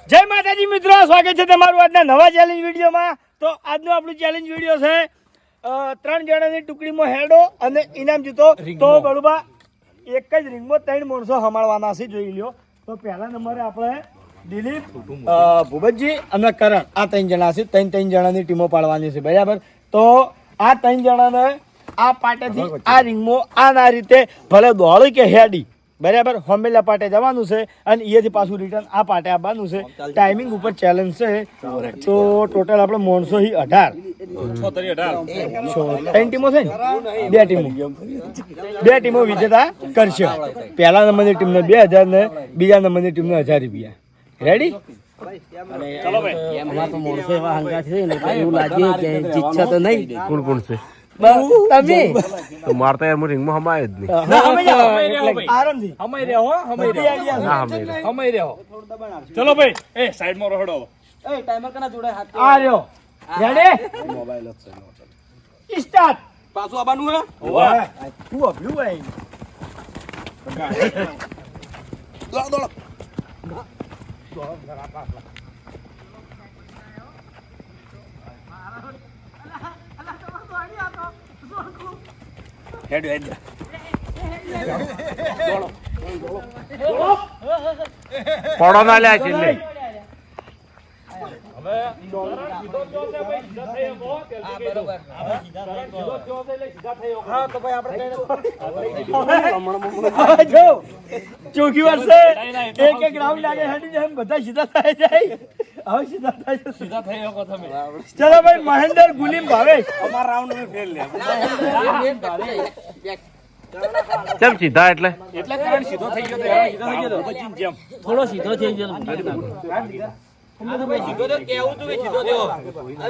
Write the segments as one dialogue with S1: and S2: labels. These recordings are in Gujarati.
S1: જય માતાજી મિત્રો, સ્વાગત છે તમારું આજના નવા ચેલેન્જ વિડીયોમાં. તો આજનો આપણું ચેલેન્જ વિડીયો છે 3 જણાની ટુકડીમાં હેડો અને ઇનામ જીતો. તો બળુબા એક જ રિંગમાં 3 માણસો હમાડવાના છે, જોઈ લ્યો. તો પહેલા નંબરે આપણે દિલીપ, ભૂપતજી અને કરણ, આ 3 જણા છે. 3 જણાની ટીમો પાડવાની છે, બરાબર. તો આ 3 જણાને આ પાટેથી આ રિંગમાં આ રીતે ભલે દોડી કે હેડી, બરાબર, હોમેલા પાટે જવાનું છે અને અહીંયાથી પાછું રિટર્ન આ પાટે આવવાનું છે. ટાઈમિંગ ઉપર ચેલેન્જ છે. તો ટોટલ આપણે 918 3 ટીમો છે ને, 2 ટીમો વિજેતા કરશે. પહેલા નંબરની ટીમને 2000 ને બીજા નંબરની ટીમને 1000 રૂપિયા. રેડી?
S2: ચલો ભાઈ, એમાં તો મોરસો એવા હંગા છે ને એવું લાગે કે જીતશે તો નહીં.
S3: કોણ કોણ છે
S2: તમે
S3: તો મારતા યાર રિંગમાં હમાય જ નહીં.
S1: આરામથી
S3: ના હમે
S4: ચલો ભાઈ, એ સાઈડ માં રખડો.
S2: એ ટાઈમર કના જોડે હાથ
S1: આ રહ્યો. રેડી? સ્ટાર્ટ.
S2: પાછું આવવાનું હે
S1: તું અભ્યું ભાઈ.
S3: પડો ના લે છેલ્લે.
S1: ચોખ્ખી વાર છે. એક રાઉન્ડ લાગે હેડી જાય, બધા સીધા થાય જાય. હવે સીધા થાય છે. ચલો ભાઈ, મહેન્દ્ર, ગુલીમ, ભાવેશ. અમારા રાઉન્ડ में ફેલ લે.
S3: કેમ સીધા એટલે
S4: કરણ સીધો થઈ ગયો તો યાર, સીધો થઈ ગયો તો જેમ
S2: થોડો સીધો થઈ ગયો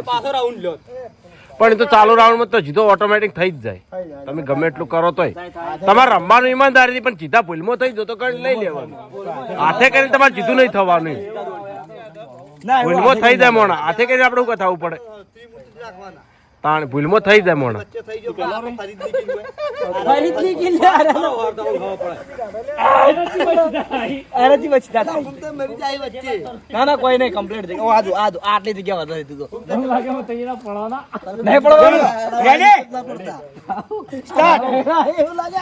S2: પાછો રાઉન્ડ લ્યો.
S3: પણ એ તો ચાલુ રાઉન્ડમાં તો સીધો ઓટોમેટિક થઈ જ જાય. તમે ગમે એટલું કરો તોય તમારે રમવાનું ઈમાનદારીથી, પણ સીધા ભૂલમાં થઈ જાય તો કઈ લઈ લેવાનું. હાથે કરીને તમારે સીધું નહીં થવાનું. ભૂલમાં થઈ જાય મોણા, હાથે કરીને આપણે શું થવું પડે? તાણ ભૂલમાં થઈ જાય મોણા.
S2: ફરીથી કિલ્લે આરાથી બચતા ના ના કોઈ નહીં, કમ્પ્લીટ થઈ ગયું. આટલી જગ્યા વધારે દીધું નહીં પડવાનું.
S1: રેડી? સ્ટાર્ટ.
S2: એવું લાગે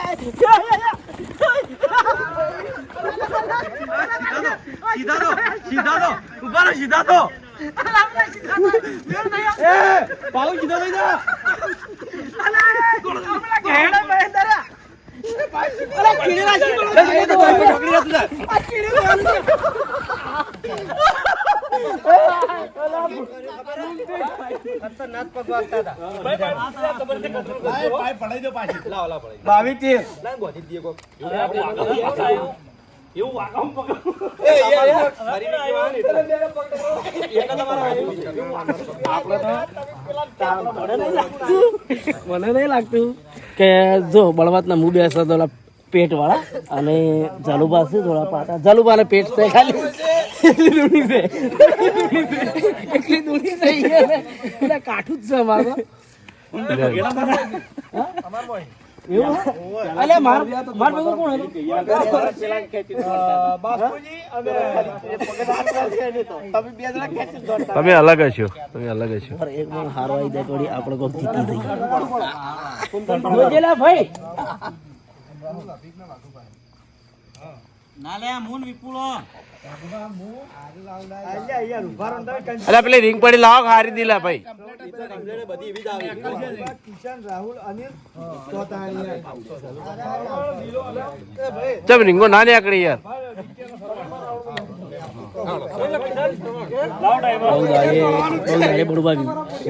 S2: મને નહીં લાગતું કે જો બળવાતના મું બેસે તો પેટ વાળા અને જાલુબા છે થોડા પાટા. જાલુબા ને પેટ છે ખાલી એટલી દૂની છે, એટલી દૂની છે એટલે કાઠું જ છે અમારું. એવું અલે માર ભેગું કોણ હતું?
S1: બાપુજી અને તમે 2 જણા ખેંચી દોડતા.
S3: તમે અલગ છો, તમે અલગ છો.
S2: એક મને હારવાઈ દે થોડી આપણે કોક જીતી થઈ જોજેલા ભાઈ. ના લે મૂન વિપુલો
S3: અલા પેલી રિંગ પડી લાવો, હારી દીલા ભાઈ.
S1: કિશન, રાહુલ, અનિલ, ચોતાણી.
S3: ચમ રીંગો ના નીકળી યાર.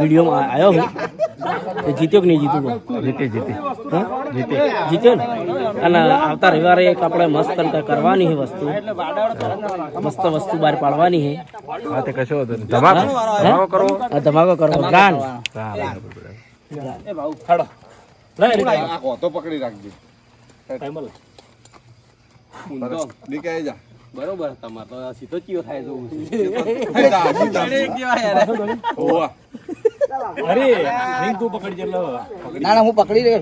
S2: વિડીયોમાં આવ્યો હું જીત્યો કે નહીં જીત્યું? જીત્યો ને. અને આવતા રવિવારે એક આપણે મસ્ત કરવાની છે વસ્તુ, મસ્ત વસ્તુ બહાર પાડવાની છે.
S3: હા તે કશો હતો ધમાકો કરવો.
S2: ધમાકો કરવો ગાન.
S5: તો પકડી રાખજે.
S2: બરોબર, તમારે તો સીધો ચિયો થાય જવું
S4: અરે રિંગ તું પકડી જેલો.
S2: ના ના હું પકડી લે.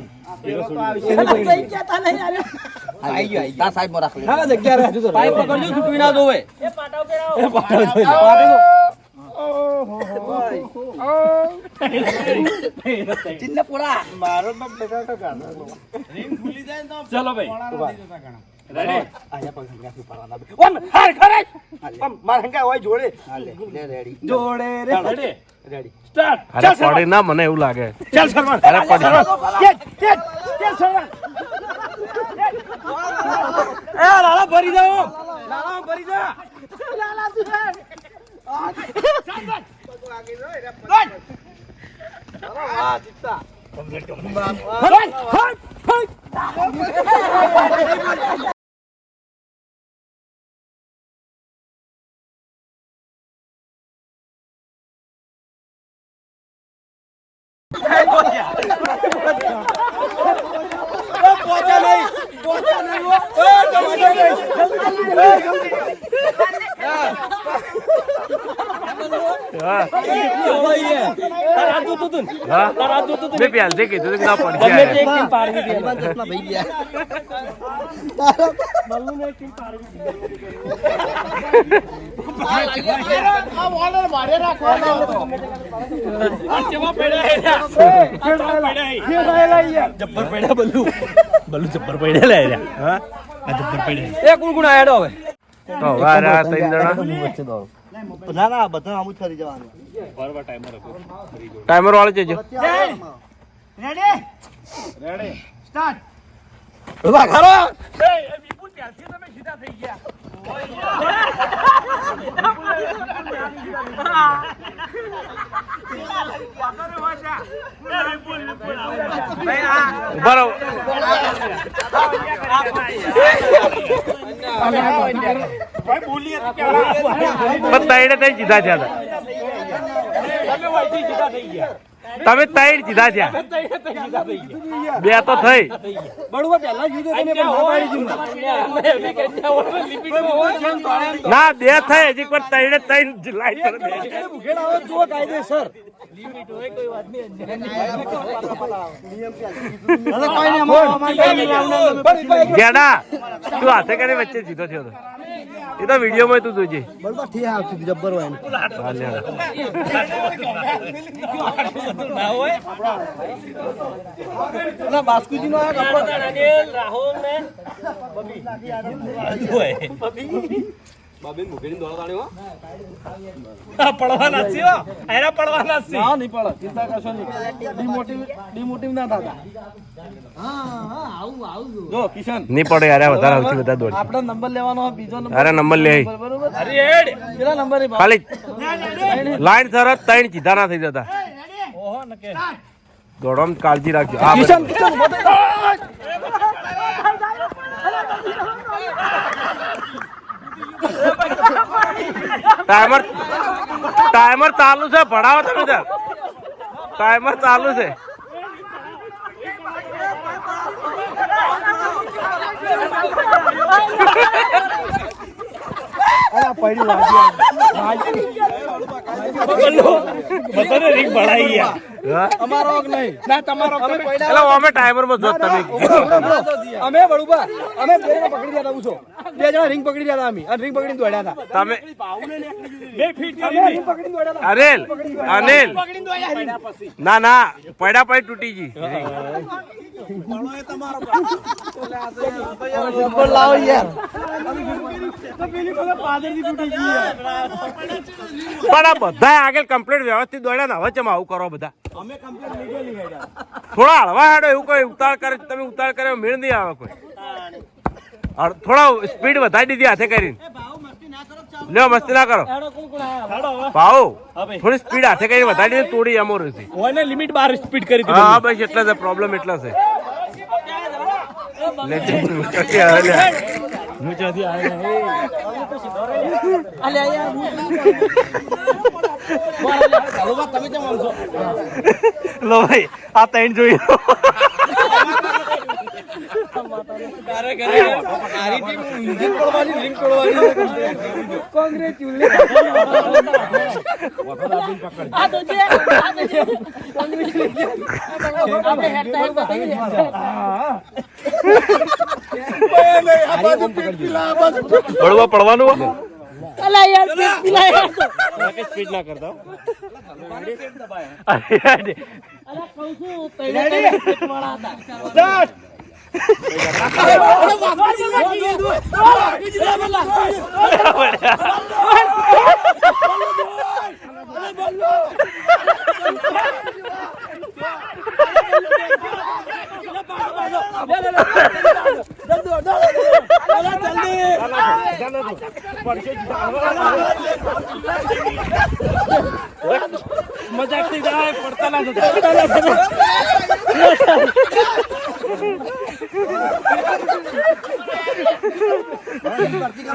S2: આવી ગયો તા સાઈડ માં રાખ લે
S5: હા જગ્યા રહે હજુ તો પાઇપ પકડજો છૂટવી ના જોવે
S2: એ પાટાવ કેળાવો
S5: એ પાટો જોઈ
S2: ચિન્ન પોડા
S1: મારો તો બટાટા ગાનો
S4: ચલો ભાઈ રેડી
S2: આયા પગ હંગાથી પાડવાના
S1: ઓમ હાર ખરે ઓમ માર હંગા હોય જોડે
S2: લે રેડી
S1: જોડે રે
S4: રેડી
S2: રેડી
S1: સ્ટાર્ટ
S3: અરે પડી ના મને એવું લાગે
S1: ચાલ સરવાન
S3: અરે પડી
S1: ચાલ સરવાન એ લાલા ભરી જાઓ લાલા ભરી જા લાલા તું વાહ ચિત્તા
S3: મેં પ્યાલથી કીધું કે ના પડી
S2: ગમે
S3: જાય
S2: તે એક ટીમ પાડવી દે એમાં દસના ભાઈ ગયા
S1: આ બોલર મારે રાખવાનો હતો
S4: આ ચેવા પડ્યા
S5: જબ્બર પડ્યા બલ્લુ જબ્બર પડ્યા લે હા આ જબ્બર પડ્યા એ કોણ કોણ આડો હવે
S3: તો હવે આ ત્રણ જણા
S2: વચ્ચે દોડો ના ના બધા આમ જ ફરી જવાનું
S3: ટાઈમર વાળો જજો
S1: રેડી રેડી સ્ટાર્ટ
S2: ઉભા ખરો
S4: વિપુલ ત્યાંથી તમે સીધા થઈ ગયા
S3: બરાબર
S4: ભાઈ બોલીએ તો ક્યાં
S3: પણ તૈડે તઈ સીધા થયા
S4: તમે વાઈથી સીધા થઈ ગયા
S3: તમે તૈડ સીધા થયા બે તો થઈ
S5: બળુવા પહેલા જુદો તને પણ ના પાડી દીધું
S3: ના બે થઈ હજી પણ તૈડે તઈ લાઈટ પર બે
S5: ભૂખેડા આવે જો કાયદેસર
S3: ગેડા તું હાથે કરી વચ્ચે સીધો થયો હતો એ તો વિડીયો માં તું જોજે
S2: બળબા ઠી આવતી જબ્બર હોય
S5: ના બાસ્કુજી નો આ કપડ
S2: રાહુલ ને
S4: પડવાના છે હો એના પડવાના છે
S5: ના નહીં પડે ચિંતા કરશો નહીં ડિમોટિવ ના થતા જો કિશન
S3: નહીં પડે યાર વધારે સૌથી વધારે દોડ
S5: આપણે નંબર લેવાનો હોય, બીજો નંબર
S3: અરે નંબર લે
S5: બરોબર
S4: અરે હેડ
S5: કેટલા નંબર એ
S3: ખાલી લાઈન સરસ ત્રણ સીધા ના થઈ જતા
S4: ઓહો નકે
S3: દોડવામાં કાળજી રાખજો આ
S5: કિશન કિશન ઉભો થઈ જા.
S3: ટાઈમર ચાલુ છે ભણાવો તમે તાર ટાઈમર ચાલુ છે
S4: બધાને રીંગ ભળાઈ ગયા
S3: હા?
S5: અમારો હક નહીં ના તમારો અમે પડ્યા
S3: એટલે અમે ટાઈમર માં જોત તમે
S5: અમે બળુબા અમે બે જણા પકડી રહ્યા હતા બે જણા રિંગ પકડી રહ્યા હતા અમે અને રિંગ પકડીને દોડ્યા હતા
S3: તમે
S4: 2 ફીટ
S5: અમે
S4: કરી
S5: રિંગ પકડીને દોડ્યા હતા
S3: અનિલ અનિલ ના ના પડ્યા પડી તૂટી ગઈ
S5: જબ્બર લાવો યાર
S3: પણ આ બધા આગળ કમ્પ્લીટ વ્યવસ્થિત દોડ્યા ને હવે ચમ આવું કરો બધા થોડા હળવા હેડો એવું કોઈ ઉતાર કરે તમે ઉતાર કર્યો મેળ નહીં આવે કોઈ થોડા સ્પીડ વધારી દીધી હાથે કરીને લ્યો મસ્તી ના કરો ભાવ થોડી સ્પીડ હાથે કરીને વધારી દીધી તોડી અમો રહેશે
S4: ઓને લિમિટ 12 સ્પીડ કરી
S3: હા હા બસ એટલા છે પ્રોબ્લેમ એટલા છે લો ભાઈ આ ત્રણ જોઈ લો. પડવા પડવાનું
S2: અલા યાર પેટ પીલા યાર તો.
S3: સ્પીડ ના કરતા
S2: અલા કહું છું તૈયાર પેટવાળા હતા.
S1: સ્ટાર્ટ.
S4: મજાક થી જાય પડતા ના જતા.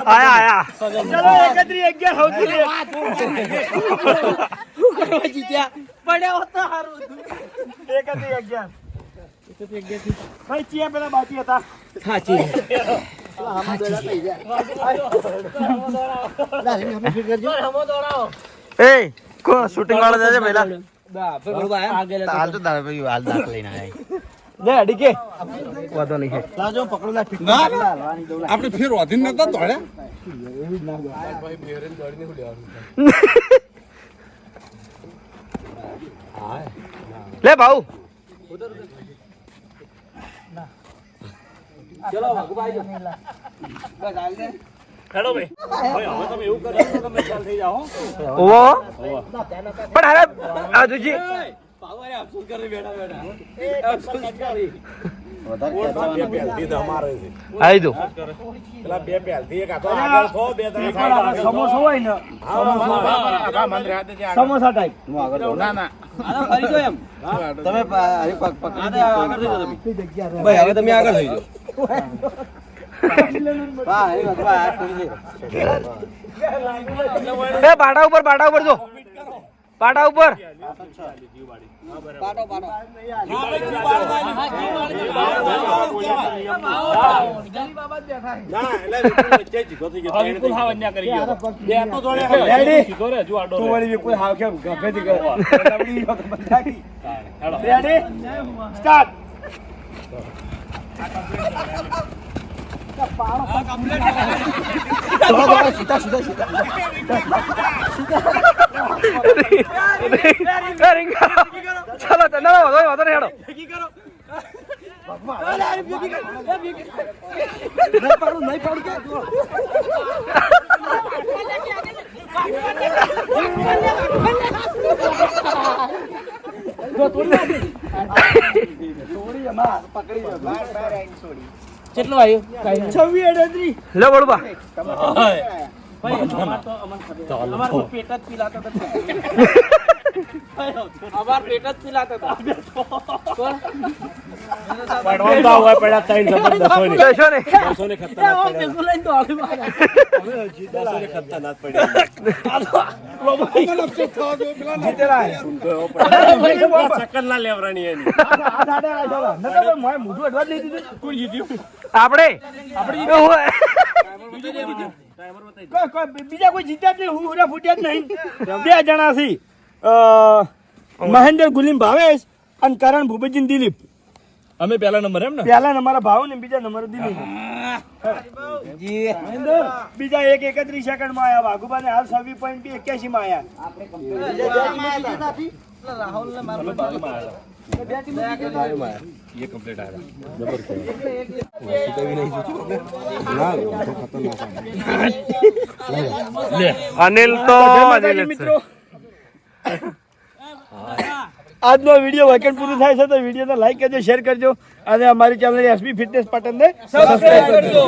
S3: આયા
S1: ચલો 31 11 સૌથી લે.
S2: શું કરવા જીત્યા પડ્યા હોત તો સારું હતું.
S1: 31 11 ભાઈ ચિયા પેલા બાકી હતા.
S2: સાચી
S3: એ કો શૂટિંગ વાળા જાય પહેલા
S2: આગળ હતો.
S1: લે અડીકે
S3: વાંધો નહીં છે
S5: આપણે ફેર વધીને નતા દોડ્યા
S3: લે ભાઉ
S4: હેડો ભાઈ હવે તમે એવું કરો તો તમે ચાલ થઈ જાઓ.
S3: ઓવો પણ હવે આજુજી આવી દો
S4: પેલા બે પહેલથી એક હાથો આગળ થો, બે ત્રણ
S1: એકવાર આપણે સમોસો હોય ને સમોસા ટાઈપ.
S5: ભાઈ હવે તમે આગળ થઈ જાઓ
S3: એ પાટા ઉપર જો પાટા ઉપર
S4: વિપુલ હાવ અન્યાય કરી ગયો. બે તો જોડે
S1: રેડી?
S4: સીધો રે, હજુ આડો
S1: તું
S4: રે.
S1: વળી કોઈ હાવ કેમ ગભેથી કરે. લવડી વખત બંધાકી. રેડી? સ્ટાર્ટ.
S3: ચાલો વાંધો નહીં હેડો
S2: કેટલું આવ્યું?
S1: 26
S3: લે બળબા
S2: અમાર તો પેટ જ પીલાતા હતા. અમાર પેટ જ પીલાતા હતા.
S4: પડવાનું તો હોય પડ્યા ત્રણ જબરદસ્ત હોય ને.
S3: કશો ને
S4: દસોને ખતરનાક
S2: હું
S4: પડ્યા.
S2: પેલું લઈને દોડી માર્યા.
S4: દસોને ખતરનાક પડ્યા.
S1: જીતેલા હે.
S4: ચક્કર ના લેવરાણી એની.
S1: આ સાડે આ ચાલો. નકર ભાઈ મોય મોઢું અડવા જ નહીં દીધું.
S4: કોણ જીત્યું?
S3: આપણે
S1: કોઈ બીજા કોઈ જીત્યા જ નહીં. હુરા ફૂટ્યા જ નહીં. બે જણા છે. મહેન્દ્ર ગુલીમ ભાવેશ અને કરણ ભૂપતજી દિલીપ.
S4: અમે પહેલા નંબર એમ ને?
S1: પહેલા નંબર ભાવ ને બીજા નંબર દિલીપ. બીજા 1:31 સેકન્ડમાં આયા. વાઘુબા ને હાલ 26.81 માં આયા.
S3: અનિલ તો
S1: જય માતાજી મિત્રો. આજનો વિડીયો વેકેન્ડ પૂરું થાય છે તો વિડીયોને લાઈક કરજો, શેર કરજો અને અમારી ચેનલ એસબી ફિટનેસ પાટણને સબસ્ક્રાઇબ કરજો.